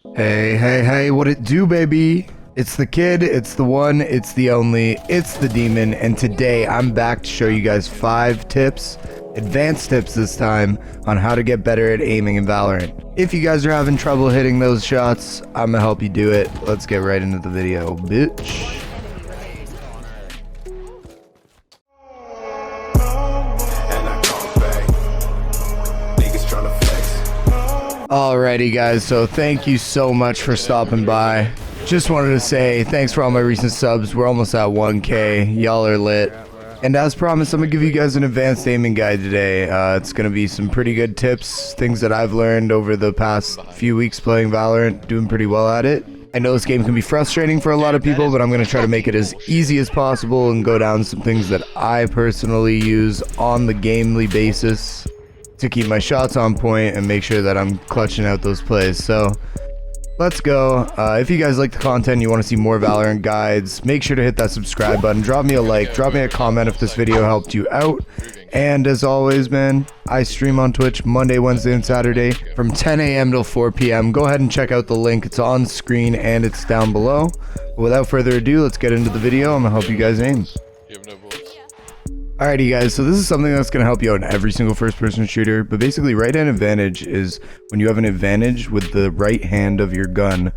Hey, hey, hey, what it do, baby? It's the kid, it's the one, it's the only, it's the demon, and today I'm back to show you guys 5 tips, advanced tips this time, on how to get better at aiming in Valorant. If you guys are having trouble hitting those shots, I'm gonna help you do it. Let's get right into the video, bitch. Alrighty guys, so thank you so much for stopping by. Just wanted to say thanks for all my recent subs. We're almost at 1K. Y'all are lit. And as promised, I'm gonna give you guys an advanced aiming guide today. It's gonna be some pretty good tips, things that I've learned over the past few weeks playing Valorant, doing pretty well at it. I know this game can be frustrating for a lot of people, but I'm gonna try to make it as easy as possible and go down some things that I personally use on the gamely basis to keep my shots on point and make sure that I'm clutching out those plays. So let's go. If you guys like the content, you want to see more Valorant guides, make sure to hit that subscribe button, drop me a like, drop me a comment if this video helped you out. And as always, man, I stream on Twitch Monday, Wednesday, and Saturday from 10 a.m. till 4 p.m. Go ahead and check out the link. It's on screen and it's down below. But without further ado, let's get into the video. I'm gonna help you guys aim. Alrighty guys, so this is something that's going to help you out in every single first-person shooter, but basically right hand advantage is when you have an advantage with the right hand of your gun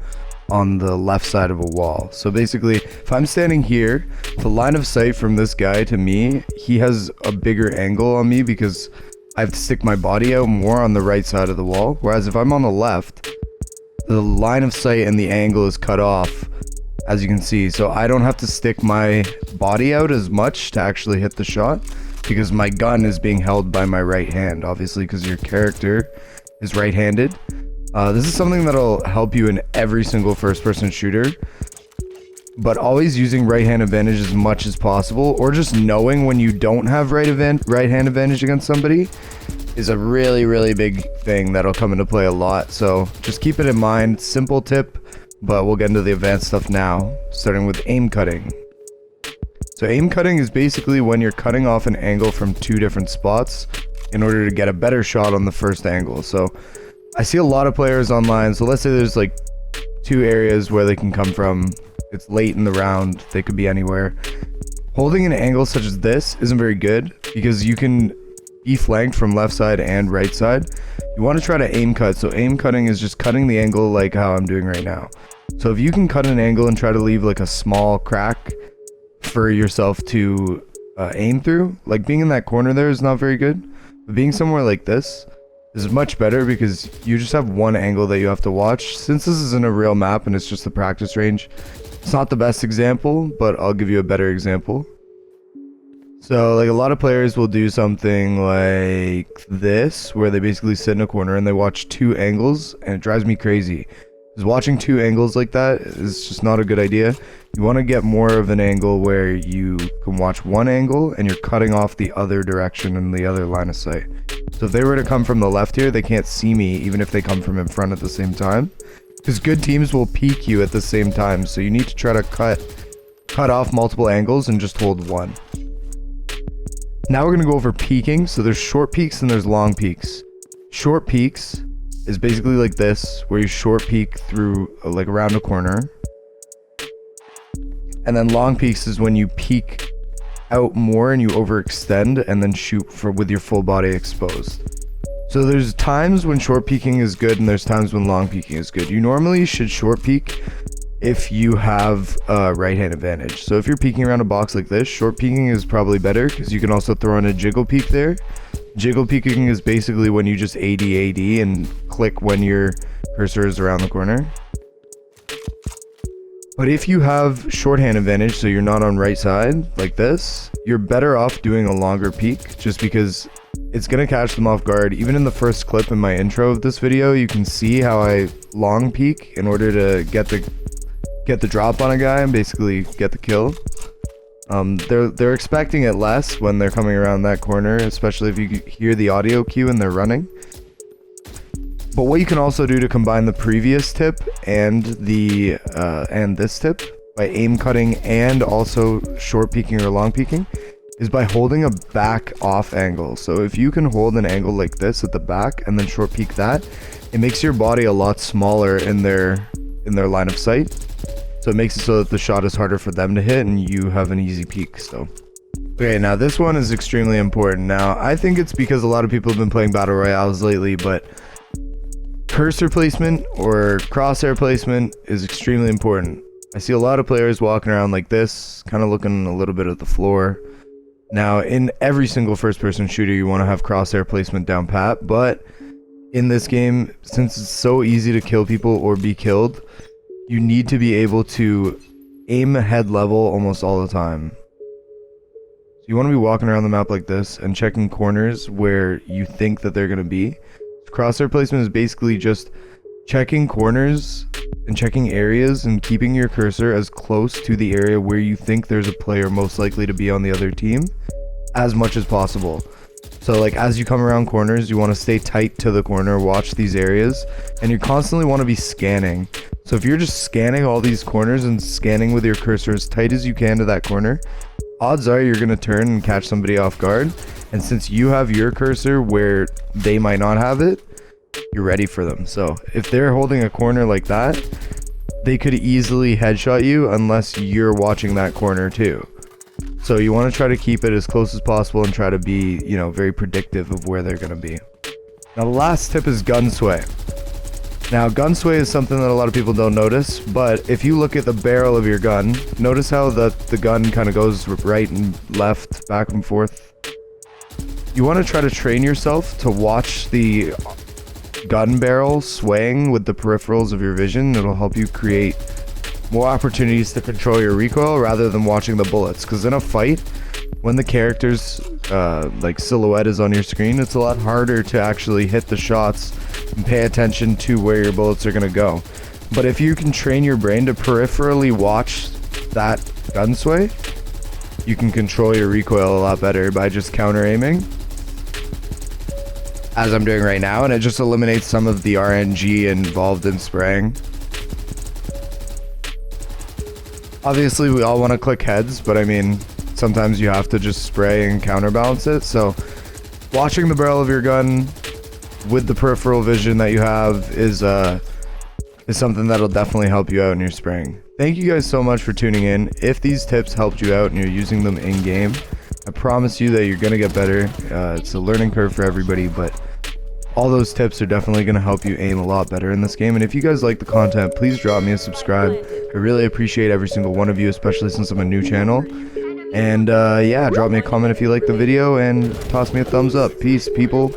on the left side of a wall. So basically, if I'm standing here, the line of sight from this guy to me, he has a bigger angle on me because I have to stick my body out more on the right side of the wall, whereas if I'm on the left, the line of sight and the angle is cut off, as you can see, so I don't have to stick my body out as much to actually hit the shot because my gun is being held by my right hand, obviously, because your character is right-handed. This is something that'll help you in every single first-person shooter, but always using right hand advantage as much as possible, or just knowing when you don't have right hand advantage against somebody is a really big thing that'll come into play a lot. So just keep it in mind. Simple tip, but we'll get into the advanced stuff now, starting with aim cutting. So aim cutting is basically when you're cutting off an angle from 2 different spots in order to get a better shot on the first angle. So I see a lot of players online, so let's say there's like 2 areas where they can come from. It's late in the round, they could be anywhere. Holding an angle such as this isn't very good because you can be flanked from left side and right side. You want to try to aim cut. So aim cutting is just cutting the angle like how I'm doing right now. So if you can cut an angle and try to leave like a small crack for yourself to aim through, like being in that corner there is not very good, but being somewhere like this is much better because you just have one angle that you have to watch. Since this isn't a real map and it's just the practice range, it's not the best example, but I'll give you a better example. So like a lot of players will do something like this, where they basically sit in a corner and they watch 2 angles, and it drives me crazy. Because watching 2 angles like that is just not a good idea. You want to get more of an angle where you can watch one angle and you're cutting off the other direction and the other line of sight. So if they were to come from the left here, they can't see me even if they come from in front at the same time. Because good teams will peek you at the same time, so you need to try to cut off multiple angles and just hold one. Now we're going to go over peeking. So there's short peeks and there's long peeks. Short peeks is basically like this, where you short peek through like around a corner. And then long peeks is when you peek out more and you overextend and then shoot with your full body exposed. So there's times when short peeking is good and there's times when long peeking is good. You normally should short peek if you have a right hand advantage. So if you're peeking around a box like this, short peeking is probably better because you can also throw in a jiggle peek there. Jiggle peeking is basically when you just AD and click when your cursor is around the corner. But if you have shorthand advantage, so you're not on right side like this, you're better off doing a longer peek just because it's going to catch them off guard. Even in the first clip in my intro of this video, you can see how I long peek in order to get the drop on a guy and basically get the kill. They're expecting it less when they're coming around that corner, especially if you hear the audio cue and they're running. But what you can also do to combine the previous tip and this tip by aim cutting and also short peeking or long peeking is by holding a back off angle. So if you can hold an angle like this at the back and then short peek that, it makes your body a lot smaller in their line of sight. So it makes it so that the shot is harder for them to hit and you have an easy peek. So okay, now this one is extremely important. Now I think it's because a lot of people have been playing battle royales lately, but cursor placement or crosshair placement is extremely important. I see a lot of players walking around like this, kind of looking a little bit at the floor. Now in every single first person shooter you want to have crosshair placement down pat, but in this game, since it's so easy to kill people or be killed, you need to be able to aim head level almost all the time. So you want to be walking around the map like this and checking corners where you think that they're going to be. Crosshair placement is basically just checking corners and checking areas and keeping your cursor as close to the area where you think there's a player most likely to be on the other team as much as possible. So like as you come around corners, you want to stay tight to the corner, watch these areas, and you constantly want to be scanning. So if you're just scanning all these corners and scanning with your cursor as tight as you can to that corner, odds are you're going to turn and catch somebody off guard. And since you have your cursor where they might not have it, you're ready for them. So if they're holding a corner like that, they could easily headshot you unless you're watching that corner too. So you want to try to keep it as close as possible and try to be, you know, very predictive of where they're going to be. Now the last tip is gun sway. Now gun sway is something that a lot of people don't notice, but if you look at the barrel of your gun, notice how the gun kind of goes right and left, back and forth. You want to try to train yourself to watch the gun barrel swaying with the peripherals of your vision. It'll help you create more opportunities to control your recoil rather than watching the bullets, because in a fight, when the character's like silhouette is on your screen, it's a lot harder to actually hit the shots and pay attention to where your bullets are going to go. But if you can train your brain to peripherally watch that gun sway, you can control your recoil a lot better by just counter aiming, as I'm doing right now, and it just eliminates some of the RNG involved in spraying. Obviously we all want to click heads, but I mean sometimes you have to just spray and counterbalance it. So watching the barrel of your gun with the peripheral vision that you have is something that'll definitely help you out in your spraying. Thank you guys so much for tuning in. If these tips helped you out and you're using them in game, I promise you that you're gonna get better. It's a learning curve for everybody, but all those tips are definitely going to help you aim a lot better in this game. And if you guys like the content, please drop me a subscribe. I really appreciate every single one of you, especially since I'm a new channel. And yeah, drop me a comment if you like the video and toss me a thumbs up. Peace, people.